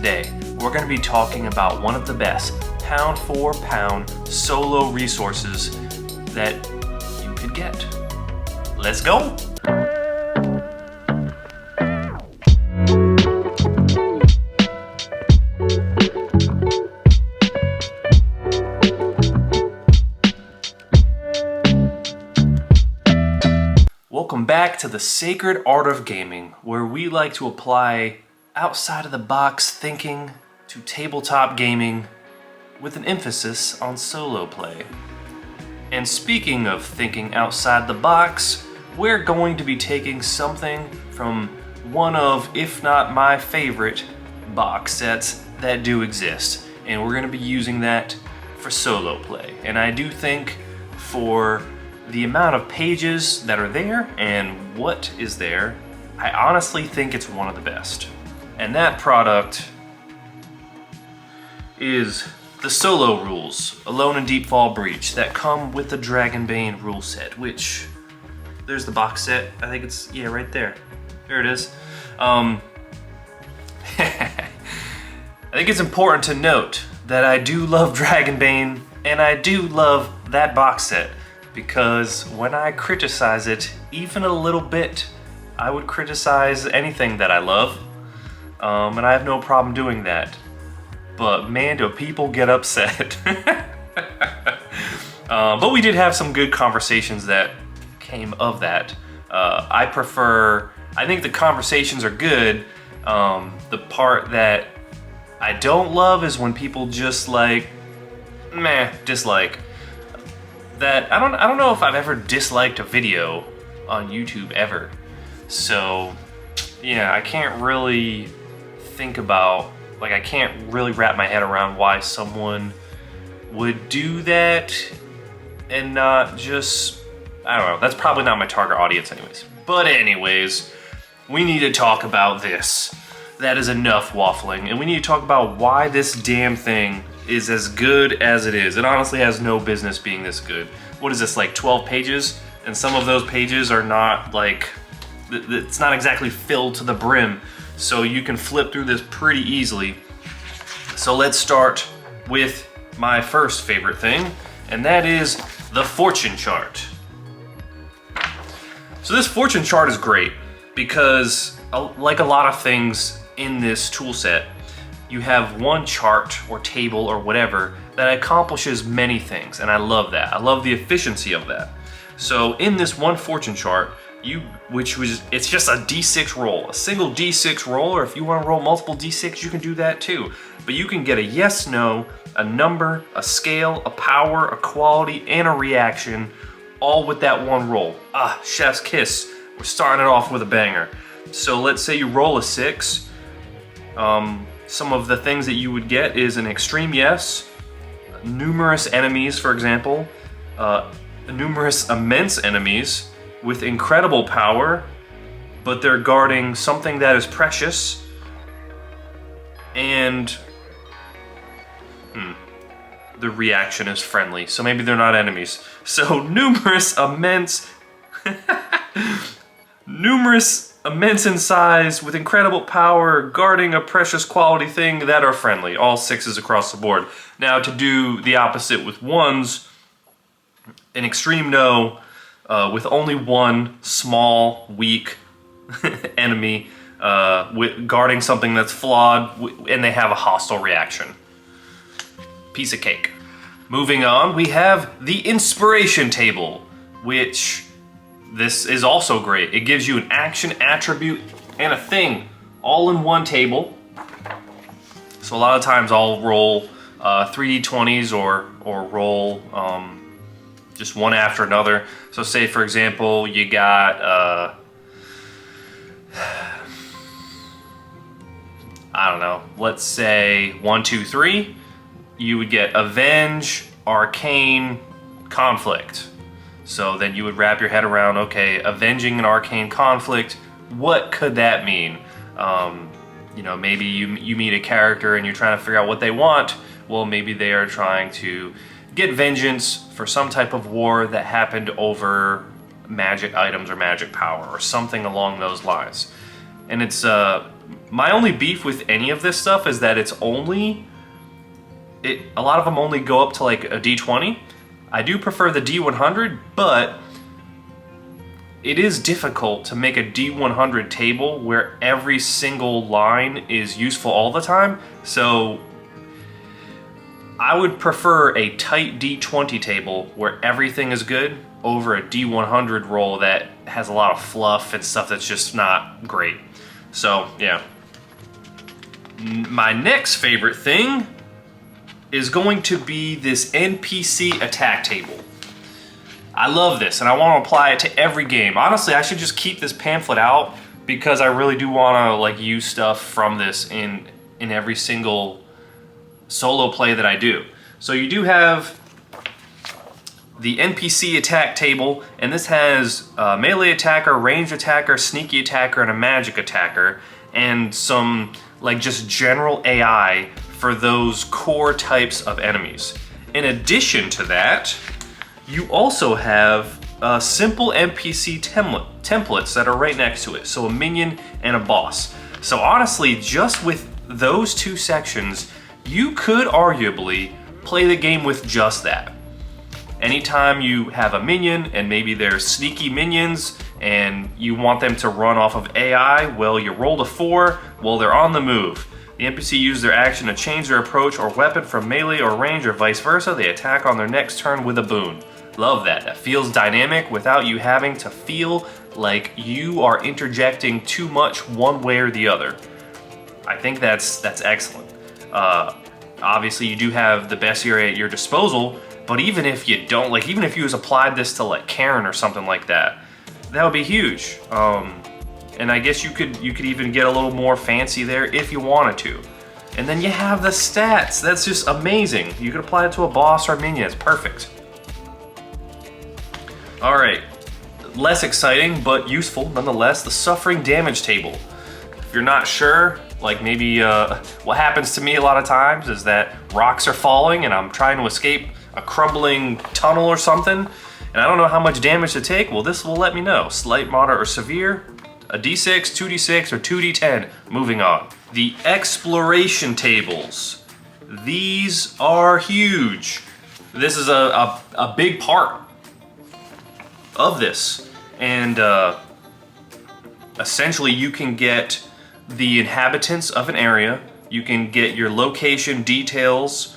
today we're going to be talking about one of the best pound for pound solo resources that you could get. Let's go! Welcome back to the sacred art of gaming, where we like to apply outside of the box thinking to tabletop gaming with an emphasis on solo play. And speaking of thinking outside the box, we're going to be taking something from one of, if not my favorite, box sets that do exist. And we're going to be using that for solo play. And I do think for the amount of pages that are there and what is there, I honestly think it's one of the best. And that product is the solo rules, Alone in Deepfall Breach, that come with the Dragonbane rule set, which, there's the box set, I think it's, yeah, right there. There it is. I think it's important to note that I do love Dragonbane, and I do love that box set, because when I criticize it, even a little bit, I would criticize anything that I love, and I have no problem doing that. But man, do people get upset. But we did have some good conversations that came of that. I think the conversations are good. The part that I don't love is when people just like, dislike. That I don't know if I've ever disliked a video on YouTube ever. So yeah, I can't really think about, like, I can't really wrap my head around why someone would do that and not just, I don't know, that's probably not my target audience anyways. But anyways, we need to talk about this. That is enough waffling, and we need to talk about why this damn thing is as good as it is. It honestly has no business being this good. What is this, like 12 pages? And some of those pages are not like, it's not exactly filled to the brim. So you can flip through this pretty easily. So let's start with my first favorite thing, and that is the fortune chart. So this fortune chart is great because, like a lot of things in this tool set, you have one chart or table or whatever that accomplishes many things, and I love that. I love the efficiency of that. So in this one fortune chart, it's just a D6 roll, a single D6 roll, or if you want to roll multiple D6, you can do that too. But you can get a yes, no, a number, a scale, a power, a quality, and a reaction, all with that one roll. Ah, chef's kiss. We're starting it off with a banger. So let's say you roll a 6. Some of the things that you would get is an extreme yes, numerous enemies, for example, numerous immense enemies with incredible power, but they're guarding something that is precious, and the reaction is friendly, so maybe they're not enemies. So numerous immense in size with incredible power, guarding a precious quality thing that are friendly. All 6s across the board. Now to do the opposite with 1s, an extreme no, with only one small, weak enemy guarding something that's flawed, and they have a hostile reaction. Piece of cake. Moving on, we have the inspiration table, which this is also great. It gives you an action, attribute, and a thing all in one table. So a lot of times I'll roll 3d20s or roll just one after another. So say, for example, you got, I don't know, let's say 1, 2, 3. You would get Avenge, Arcane, Conflict. So then you would wrap your head around, okay, avenging an arcane conflict, what could that mean? Maybe you meet a character and you're trying to figure out what they want. Well, maybe they are trying to get vengeance for some type of war that happened over magic items or magic power or something along those lines. And it's My only beef with any of this stuff is that it's only, a lot of them only go up to like a D20. I do prefer the D100, but it is difficult to make a D100 table where every single line is useful all the time. So I would prefer a tight D20 table where everything is good over a D100 roll that has a lot of fluff and stuff that's just not great. So yeah. My next favorite thing is going to be this NPC Attack table. I love this and I want to apply it to every game. Honestly, I should just keep this pamphlet out because I really do want to like use stuff from this in every single solo play that I do. So you do have the NPC Attack table, and this has a melee attacker, ranged attacker, sneaky attacker, and a magic attacker, and some like just general AI for those core types of enemies. In addition to that, you also have simple NPC templates that are right next to it. So a minion and a boss. So honestly, just with those two sections, you could arguably play the game with just that. Anytime you have a minion and maybe they're sneaky minions and you want them to run off of AI, well, you rolled a 4, well, they're on the move. The NPC uses their action to change their approach or weapon from melee or range or vice versa. They attack on their next turn with a boon. Love that. That feels dynamic without you having to feel like you are interjecting too much one way or the other. I think that's excellent. Obviously, you do have the best area at your disposal, but even if you don't, like even if you was applied this to like Karen or something like that, that would be huge. And I guess you could even get a little more fancy there if you wanted to. And then you have the stats. That's just amazing. You could apply it to a boss or a minion. It's perfect. All right, less exciting but useful nonetheless. The suffering damage table. If you're not sure, like maybe what happens to me a lot of times is that rocks are falling and I'm trying to escape a crumbling tunnel or something, and I don't know how much damage to take. Well, this will let me know. Slight, moderate, or severe. A D6, 2D6, or 2D10. Moving on. The exploration tables. These are huge. This is a big part of this. And essentially you can get the inhabitants of an area. You can get your location details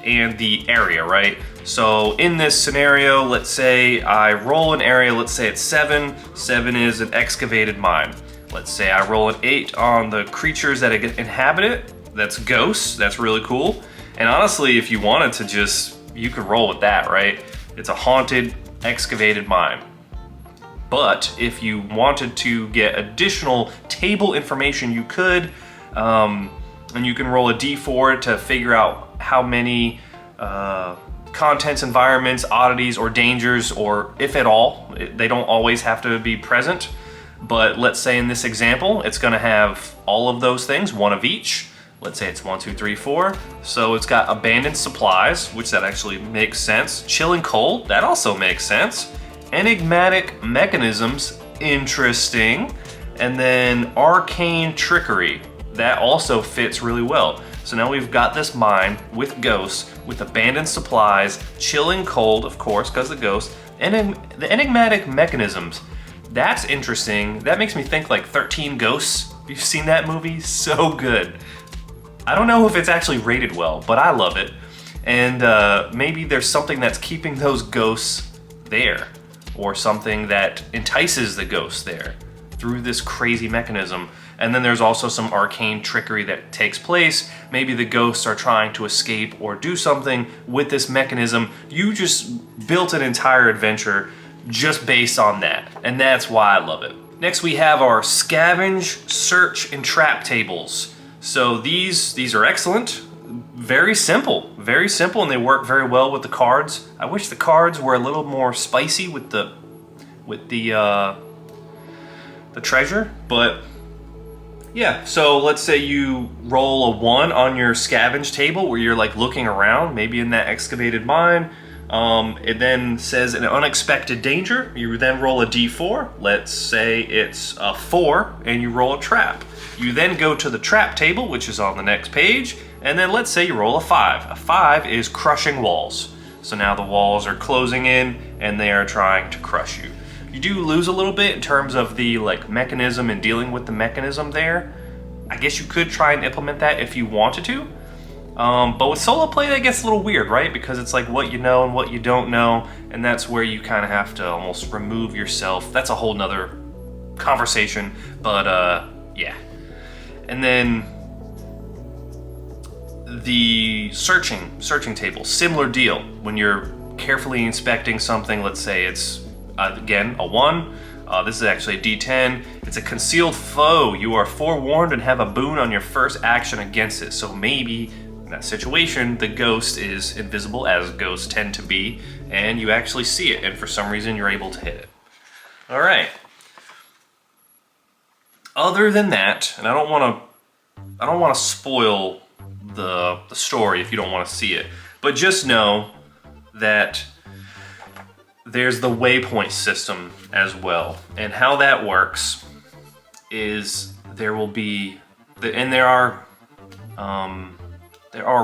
and the area, right? So in this scenario, let's say I roll an area, let's say it's 7. 7 is an excavated mine. Let's say I roll an 8 on the creatures that inhabit it. That's ghosts, that's really cool. And honestly, if you wanted to just, you could roll with that, right? It's a haunted, excavated mine. But if you wanted to get additional table information, you could, and you can roll a D4 to figure out how many contents, environments, oddities, or dangers, or if at all. They don't always have to be present, but let's say in this example, it's gonna have all of those things, one of each. Let's say it's 1, 2, 3, 4. So it's got abandoned supplies, which that actually makes sense. Chilling cold, that also makes sense. Enigmatic mechanisms, interesting. And then arcane trickery, that also fits really well. So now we've got this mine with ghosts, with abandoned supplies, chilling cold, of course, because of ghosts, and the enigmatic mechanisms. That's interesting. That makes me think like 13 Ghosts. You've seen that movie? So good. I don't know if it's actually rated well, but I love it. And maybe there's something that's keeping those ghosts there, or something that entices the ghosts there through this crazy mechanism. And then there's also some arcane trickery that takes place. Maybe the ghosts are trying to escape or do something with this mechanism. You just built an entire adventure just based on that, and that's why I love it. Next we have our Scavenge, Search, and Trap tables. So these are excellent, very simple, and they work very well with the cards. I wish the cards were a little more spicy with the treasure, but yeah. So let's say you roll a 1 on your Scavenge table where you're like looking around, maybe in that excavated mine. It then says an unexpected danger. You then roll a d4. Let's say it's a 4, and you roll a trap. You then go to the trap table, which is on the next page, and then let's say you roll a 5. A 5 is crushing walls. So now the walls are closing in, and they are trying to crush you. You do lose a little bit in terms of the mechanism and dealing with the mechanism there. I guess you could try and implement that if you wanted to. But with solo play, that gets a little weird, right? Because it's like what you know and what you don't know, and that's where you kind of have to almost remove yourself. That's a whole nother conversation, but yeah. And then the searching table, similar deal. When you're carefully inspecting something, let's say it's, again, a 1. This is actually a D10. It's a concealed foe. You are forewarned and have a boon on your first action against it. So maybe in that situation, the ghost is invisible, as ghosts tend to be, and you actually see it, and for some reason you're able to hit it. All right. Other than that, and I don't want to spoil the story if you don't want to see it, but just know that there's the waypoint system as well, and how that works is there will be, and there are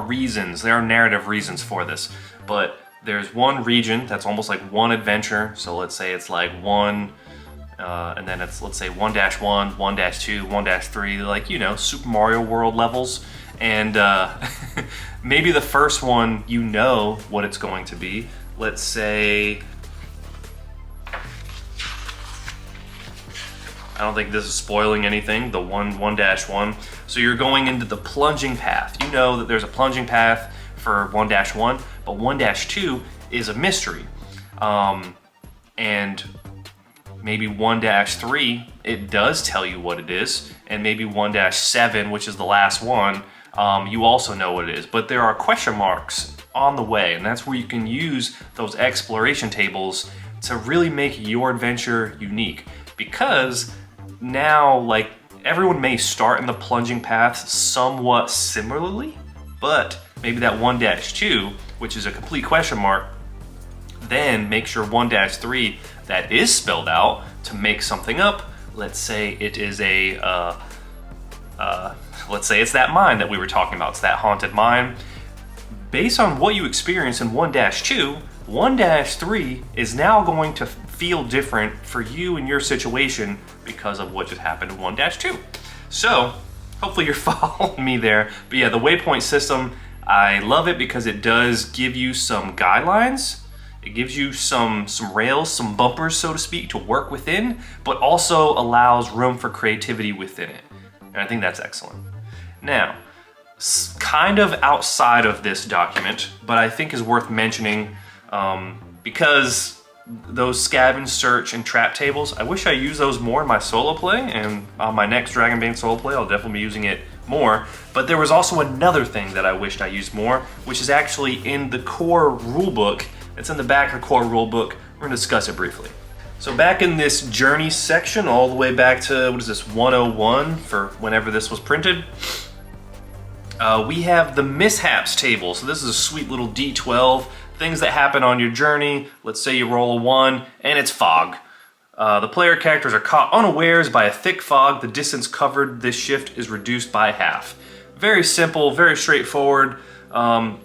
reasons, there are narrative reasons for this, but there's one region that's almost like one adventure. So let's say it's like 1, and then it's, let's say 1-1, 1-2, 1-3, like, you know, Super Mario World levels. And maybe the first one, you know what it's going to be. Let's say, I don't think this is spoiling anything, the 1-1. So you're going into the plunging path. You know that there's a plunging path for 1-1, but 1-2 is a mystery. And maybe 1-3, it does tell you what it is, and maybe 1-7, which is the last one, you also know what it is. But there are question marks on the way, and that's where you can use those exploration tables to really make your adventure unique. Because now, like, everyone may start in the plunging path somewhat similarly, but maybe that 1-2, which is a complete question mark, then make sure 1-3 that is spelled out to make something up. Let's say it is a, let's say it's that mine that we were talking about. It's that haunted mine. Based on what you experience in 1-2, 1-3 is now going to feel different for you and your situation because of what just happened in 1-2. So hopefully you're following me there. But yeah, the waypoint system, I love it because it does give you some guidelines. It gives you some rails, some bumpers, so to speak, to work within, but also allows room for creativity within it. And I think that's excellent. Now, kind of outside of this document, but I think is worth mentioning, because those scavenge, search, and trap tables, I wish I used those more in my solo play, and on my next Dragonbane solo play, I'll definitely be using it more. But there was also another thing that I wished I used more, which is actually in the core rulebook. It's in the back of the core rulebook. We're gonna discuss it briefly. So back in this journey section, all the way back to, what is this, 101 for whenever this was printed, we have the mishaps table. So this is a sweet little D12, things that happen on your journey. Let's say you roll a 1 and it's fog. The player characters are caught unawares by a thick fog. The distance covered this shift is reduced by half. Very simple, very straightforward.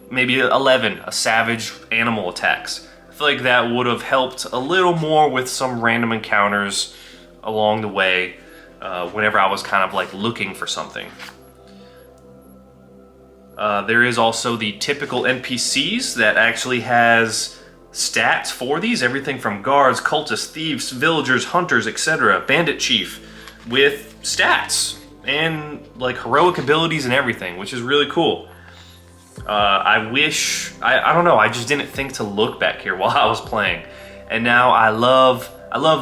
Maybe 11, a savage animal attacks. I feel like that would have helped a little more with some random encounters along the way whenever I was kind of like looking for something. There is also the typical NPCs that actually has stats for these. Everything from guards, cultists, thieves, villagers, hunters, etc. Bandit chief with stats and like heroic abilities and everything, which is really cool. I wish, I don't know, I just didn't think to look back here while I was playing. And now I love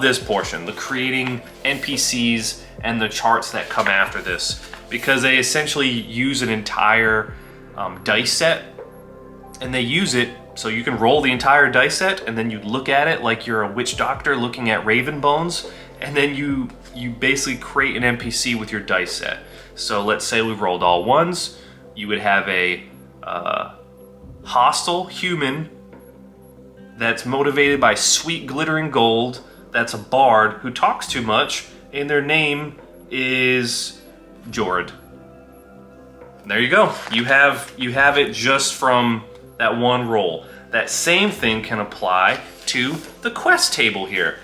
this portion, the creating NPCs and the charts that come after this, because they essentially use an entire dice set, and they use it so you can roll the entire dice set, and then you look at it like you're a witch doctor looking at raven bones, and then you basically create an NPC with your dice set. So let's say we've rolled all 1s, you would have a hostile human that's motivated by sweet glittering gold, that's a bard who talks too much, and their name is Jord. There you go. You have it just from that one roll. That same thing can apply to the quest table here.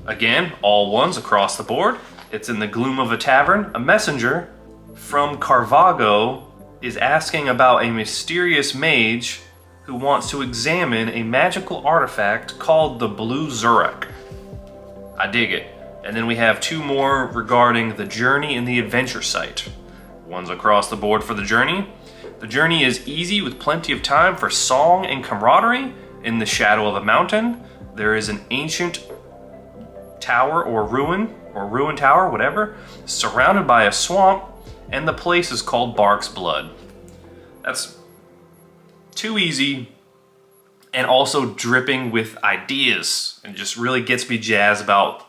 Again, all ones across the board. It's in the gloom of a tavern. A messenger from Carvago is asking about a mysterious mage who wants to examine a magical artifact called the Blue Zurek. I dig it. And then we have 2 more regarding the journey and the adventure site. One's across the board for the journey. The journey is easy with plenty of time for song and camaraderie. In the shadow of a mountain, there is an ancient tower or ruin tower, whatever, surrounded by a swamp, and the place is called Bark's Blood. That's too easy and also dripping with ideas, and just really gets me jazzed about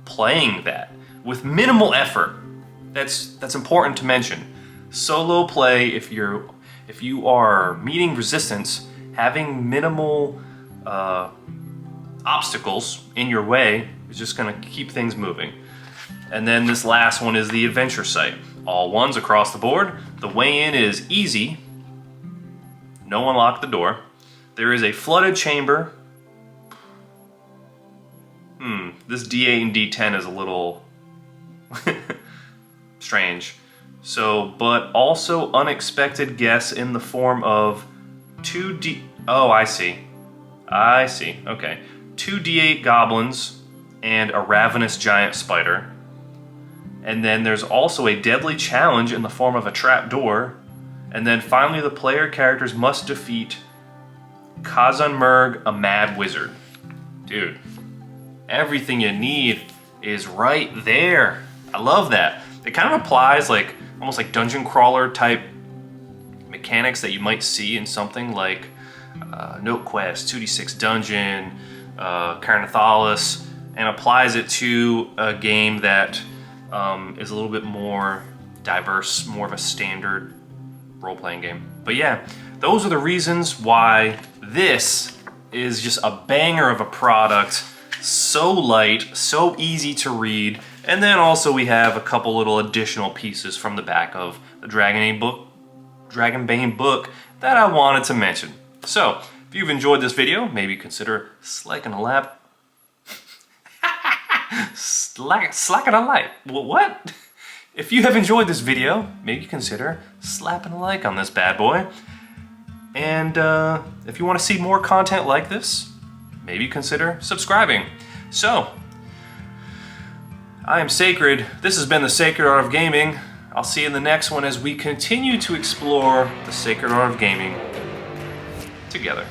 playing that with minimal effort. That's important to mention. Solo play, if you are meeting resistance, having minimal obstacles in your way is just gonna keep things moving. And then this last one is the adventure site. All ones across the board. The way in is easy. No one locked the door. There is a flooded chamber. This D8 and D10 is a little strange. So, but also unexpected guests in the form of 2D... Oh, I see. Okay. 2 D8 goblins and a ravenous giant spider. And then there's also a deadly challenge in the form of a trap door. And then finally the player characters must defeat Kazanmerg, a mad wizard. Dude, everything you need is right there. I love that. It kind of applies like almost like dungeon crawler type mechanics that you might see in something like Note Quest, 2D6 Dungeon, Carnathalis, and applies it to a game that is a little bit more diverse, more of a standard role-playing game. But yeah, those are the reasons why this is just a banger of a product. So light, so easy to read, and then also we have a couple little additional pieces from the back of the Dragonbane book that I wanted to mention. So, if you've enjoyed this video, maybe consider slacking a lap. Slacking a like. What? If you have enjoyed this video, maybe consider slapping a like on this bad boy. And if you want to see more content like this, maybe consider subscribing. So, I am Sacred. This has been the Sacred Art of Gaming. I'll see you in the next one as we continue to explore the Sacred Art of Gaming together.